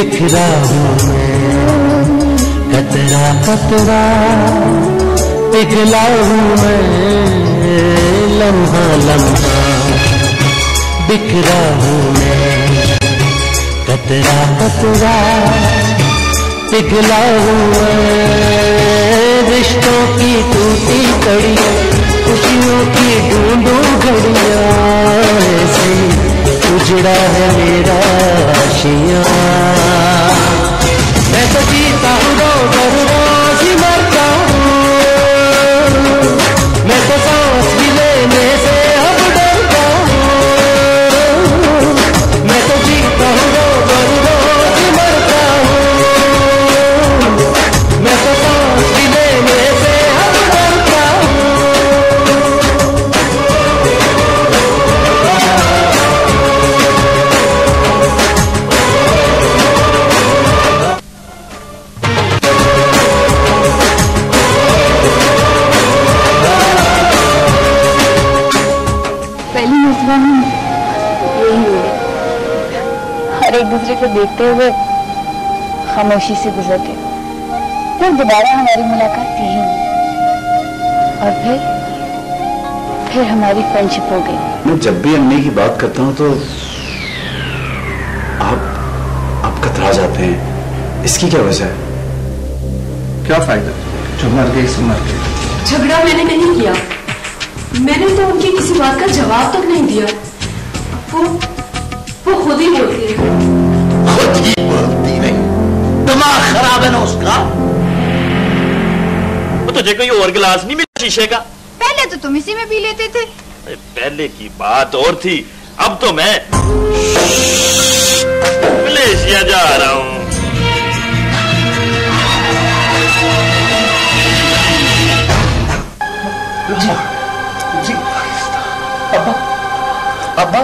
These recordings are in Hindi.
बिखरा हूँ मैं, कतरा कतरा पिघला हूँ मैं, लम्हा लम्हा बिखरा हूँ मैं, कतरा कतरा पिघला हूँ मैं। रिश्तों की टूटी कड़ियाँ, खुशियों की ढूंढूं घड़ियाँ, ऐसे उजड़ा है मेरा आशियाँ। मैं तो जीता हूँ रोज ही मरता हूँ, मैं तो सांस भी लेने से अब डरता हूँ। मैं तो जीता हूँ रोज ही मरता हूँ, मैं तो सांस भी लेने से अब डरता हूँ। पहली मरतबा हम यही हुए और एक दूसरे को देखते हुए खामोशी से गुजर गए। फिर दोबारा हमारी मुलाकात यही हुई और फिर हमारी फ्रेंडशिप हो गई। मैं जब भी अम्मी की बात करता हूँ तो आप कतरा जाते हैं, इसकी क्या वजह है? क्या फायदा, जो मर गई सो मर गई। झगड़ा मैंने नहीं किया, मैंने तो उनकी किसी बात का जवाब तक नहीं दिया। वो खुद ही बोलती है। खुद ही बोलती नहीं, दिमाग खराब है ना उसका। वो तुझे कोई और गिलास नहीं मिला शीशे का? पहले तो तुम इसी में पी लेते थे। पहले की बात और थी, अब तो मैं मलेशिया जा रहा हूँ। जी अब्बा अब्बा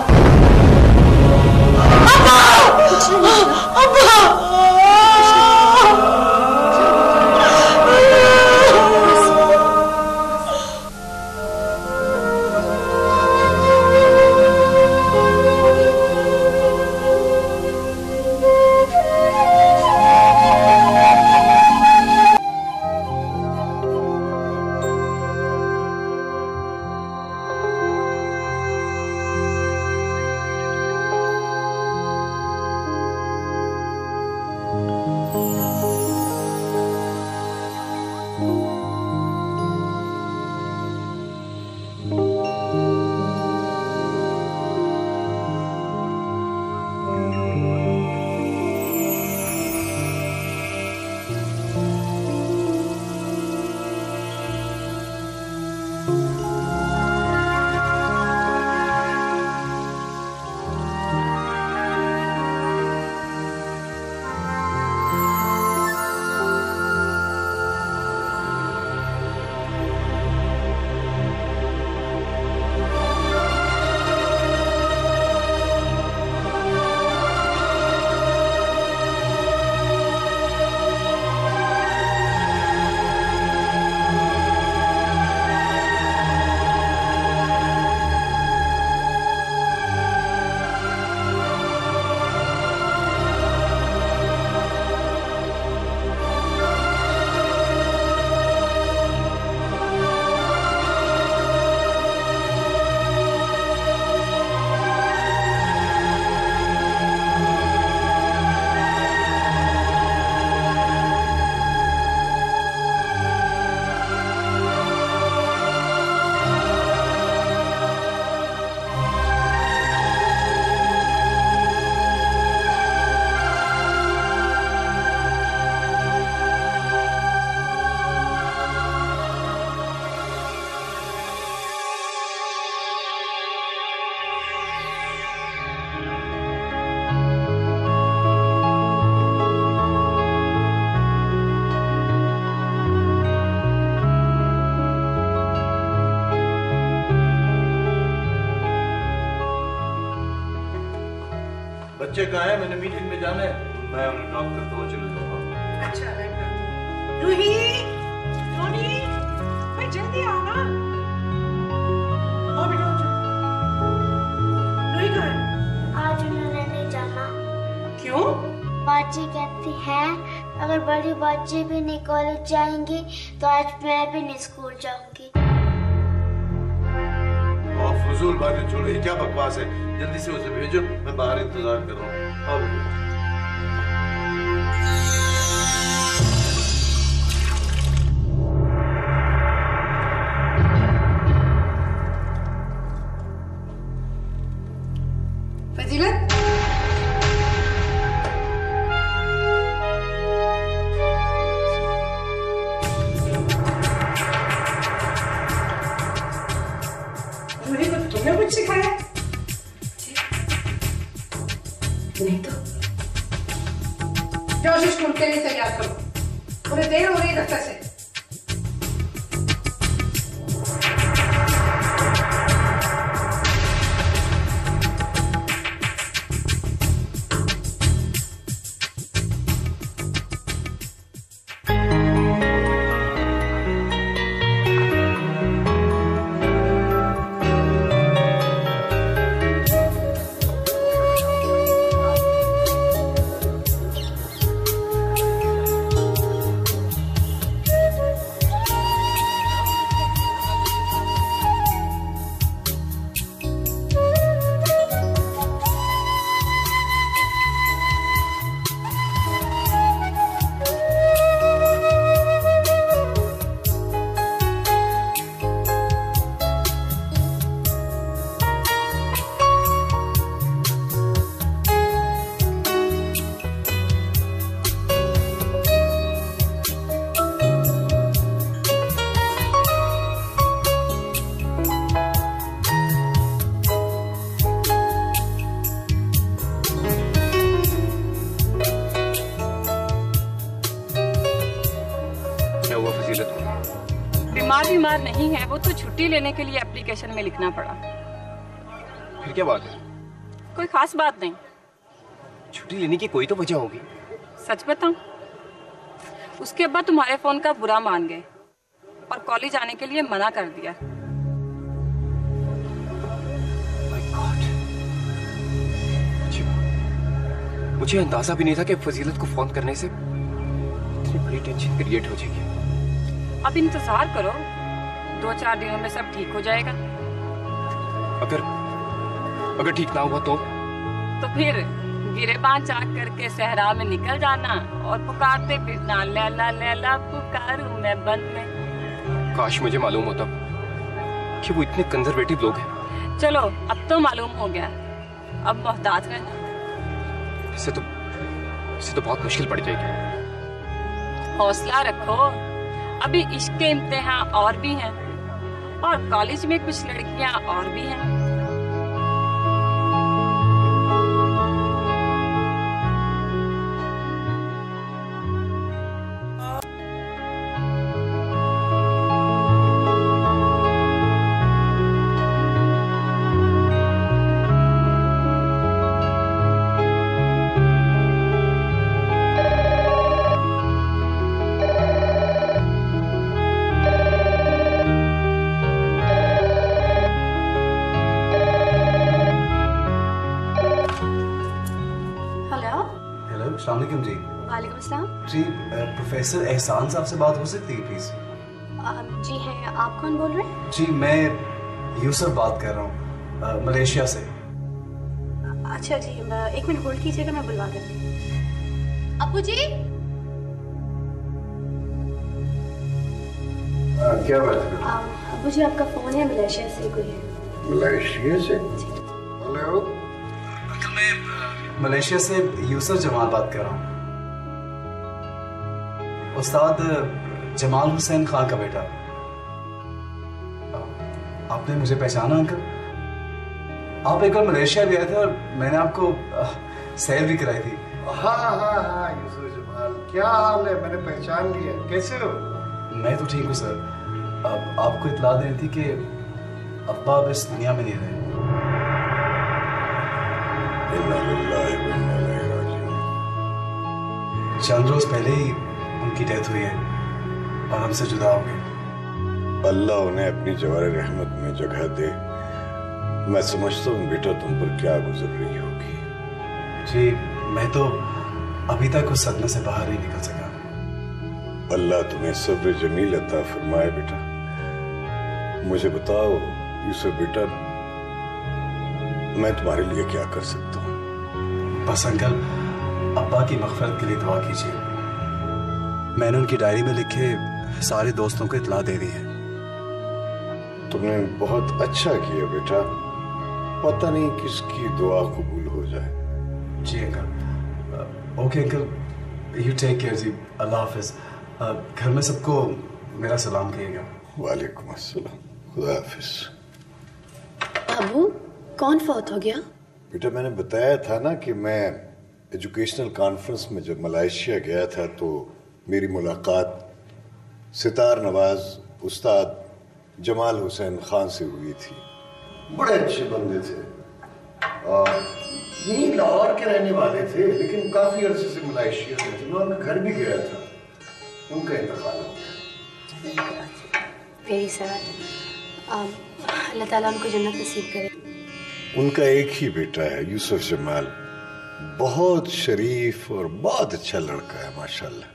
बच्चे कहाँ हैं? मैंने मीटिंग में जाना है। मैं उन्हें ड्रॉप करता हूँ, चले जाऊँगा। अच्छा रूही, रोनी, भाई जल्दी आओ ना। आओ बेटा, रूही कहाँ है? आज उन्होंने नहीं जाना। क्यों? बाजी कहती हैं अगर बड़ी बाजी भी नहीं कॉलेज जाएंगी तो आज मैं भी नहीं स्कूल जाऊंगी। फजूल बातें छोड़ो, ये क्या बकवास है? जल्दी से उसे भेजो, मैं बाहर इंतजार कर रहा हूँ। आओ फजीलत, तुमने कुछ सिखाया? नहीं तो जाओ स्कूल के लिए तैयार करो, उन्हें देर हो रही है दफ्तर से। बीमार नहीं है वो तो छुट्टी लेने के लिए एप्लीकेशन में लिखना पड़ा। फिर क्या बात है? कोई खास बात नहीं। छुट्टी लेने की कोई तो वजह होगी। सच बताऊं, उसके अब्बा तुम्हारे फोन का बुरा मान गए और कॉलेज आने के लिए मना कर दिया। मुझे अंदाजा भी नहीं था कि फजीलत को फोन करने से इतनी बड़ी टेंशन क्रिएट हो जाएगी। अब इंतजार करो, 2-4 दिनों में सब ठीक हो जाएगा। अगर ठीक ना हुआ तो फिर गिरेबान चाक करके सहरा में निकल जाना और पुकारते फिरना, लैला लैला पुकारूं मैं बन में। काश मुझे मालूम होता कि वो इतने कंजर्वेटिव लोग हैं। चलो अब तो मालूम हो गया, अब मोहतात रहना। इसे तो बहुत मुश्किल पड़ जाएगी। हौसला रखो, अभी इश्क के इम्तिहान और भी हैं और कॉलेज में कुछ लड़कियां और भी हैं। अस्सलामुअलैकुम जी। वालेकुम अस्सलाम जी, प्रोफेसर एहसान साहब से बात हो सकती है प्लीज? जी हैं, आप कौन बोल रहे हैं? जी मैं यूसुफ बात कर रहा हूँ, मलेशिया से। अच्छा जी, 1 मिनट होल्ड कीजिएगा, मैं बुलवा देती हूँ। अब्बू जी। क्या बात है? अब्बू जी आपका फोन है, मलेशिया से कोई है। मलेशिया से? हेलो अंकल, मैं मलेशिया से यूसुफ जमाल बात कर रहा हूँ, उस्ताद जमाल हुसैन खान का बेटा। आपने मुझे पहचाना अंकल? आप एक बार मलेशिया भी आए थे और मैंने आपको सैर भी कराई थी। हाँ यूसुफ जमाल, क्या हाल है? मैंने पहचान लिया, कैसे हो? मैं तो ठीक हूँ सर। अब आपको इतला देनी थी कि अब्बा अब इस दुनिया में नहीं रहे। चंद रोज पहले ही उनकी डेथ हुई है और हमसे जुदा हो गए। अल्लाह उन्हें अपनी जवारे रहमत में जगह दे। मैं समझता हूँ बेटा तुम पर क्या गुजर रही होगी। जी मैं तो अभी तक उस सदमे से बाहर नहीं निकल सका। अल्लाह तुम्हें सब्र जमील अता फरमाए बेटा। मुझे बताओ यूसुफ बेटा, मैं तुम्हारे लिए क्या कर सकता हूँ? बस अंकल, अब्बा की मग़फ़िरत के लिए दुआ कीजिए। मैंने उनकी डायरी में लिखे सारे दोस्तों को इत्तला दे दी है। तुमने बहुत अच्छा किया बेटा, पता नहीं किसकी दुआ कबूल हो जाए। जी uncle. Okay uncle, you take care जी। अल्लाह हाफिज। घर में सबको मेरा सलाम कहिएगा। वालेकुम अस्सलाम, खुदा हाफिज। अबू, कौन फौत हो गया? बेटा मैंने बताया था ना कि मैं एजुकेशनल कॉन्फ्रेंस में जब मलेशिया गया था तो मेरी मुलाकात सितार नवाज उस्ताद जमाल हुसैन खान से हुई थी। बड़े अच्छे बंदे थे, यही लाहौर के रहने वाले थे, लेकिन काफी अरसे से मलेशिया में थे। मैं उनका घर भी गया था, उनका इंतकाल हो गया। Very sad. अल्लाह ताला उनको जन्नत नसीब करे। उनका एक ही बेटा है यूसुफ जमाल, बहुत शरीफ और बहुत अच्छा लड़का है माशाल्लाह।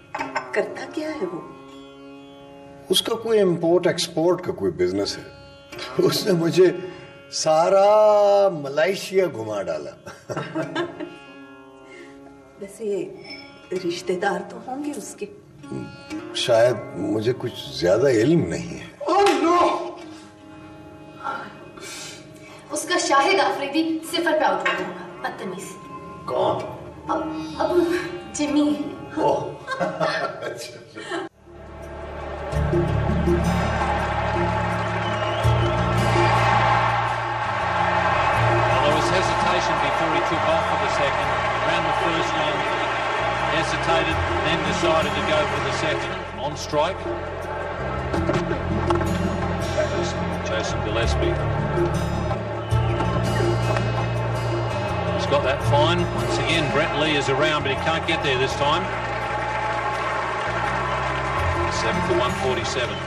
करता क्या है वो? उसका कोई इंपोर्ट एक्सपोर्ट का कोई बिजनेस है। उसने मुझे सारा मलेशिया घुमा डाला। वैसे रिश्तेदार तो होंगे उसके? शायद मुझे कुछ ज्यादा इल्म नहीं है। उसका शाहिद आफरीदी सिफर पे आउट हो जाएगा। बदतमीज। कौन? अब जिमी। अच्छा। There was hesitation before he took off for the second. Ran the first one, hesitated, then decided to go for the second. On strike. That was Jason Gillespie. He's got that fine. Once again, Brett Lee is around, but he can't get there this time. 7 for 147.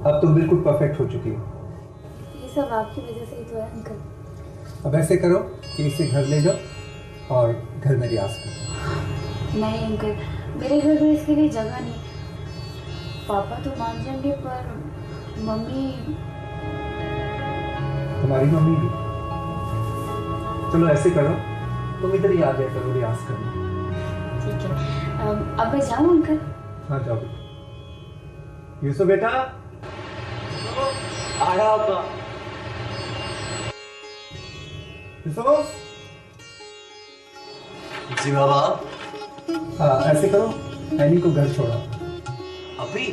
अब तुम बिल्कुल परफेक्ट हो चुकी हो। ये सब आपकी वजह से ही तो है अंकल। अब ऐसे करो कि इसे घर ले जाओ और घर में रियाज करो। नहीं अंकल, मेरे घर में इसके लिए जगह नहीं। पापा तो मान जाएंगे पर मम्मी। तुम्हारी मम्मी भी। चलो ऐसे करो, तुम इधर ही आ जाए करो रियाज करने। ठीक है, अब मैं जाऊँ अंकल? हाँ जाओ। यूसुफ बेटा, आया अब्बा। जी बाबा। हाँ ऐसे करो, एनी को घर छोड़ा। अभी?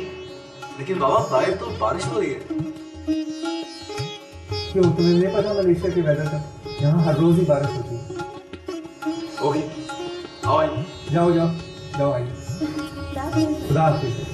लेकिन बाबा बाहर तो बारिश हो रही है। क्यों, तुम्हें नहीं पता मलेशिया के वेदर का? यहाँ हर रोज ही बारिश होती है। ओके, आओ आइए। जाओ जाओ जाओ आइए। खुदा हाफिज़।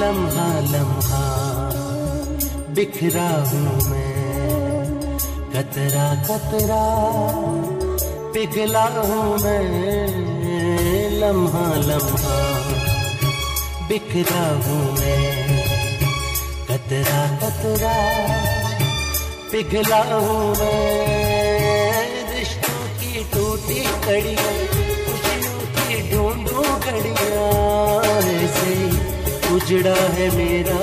लम्हा लम्हा बिखरा हूँ मैं, कतरा कतरा पिघला हूँ मैं। लम्हा लम्हा बिखरा हूँ मैं, कतरा कतरा पिघला हूँ मैं। रिश्तों की टूटी कड़ियाँ, खुशियों की ढूंढूं घड़ियाँ, ऐसे उजड़ा है मेरा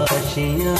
आशियाँ।